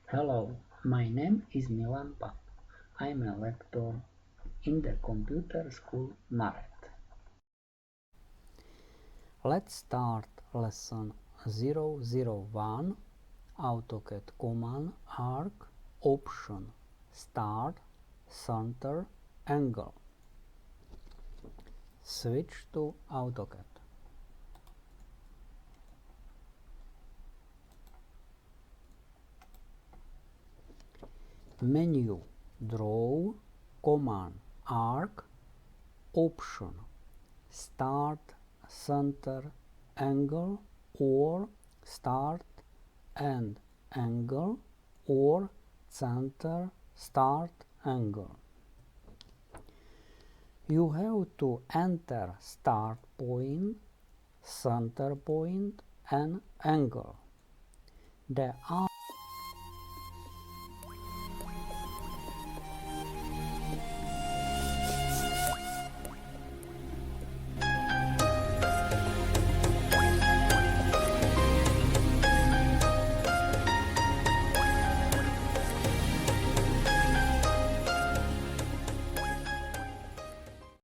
Hello, my name is Milan Pap. I'm a lecturer in the computer school Maret. Let's start lesson 001 AutoCAD command arc option start center angle. Switch to AutoCAD. Menu draw command arc option start center angle or start and angle or center start angle. You have to enter start point, center point and angle. The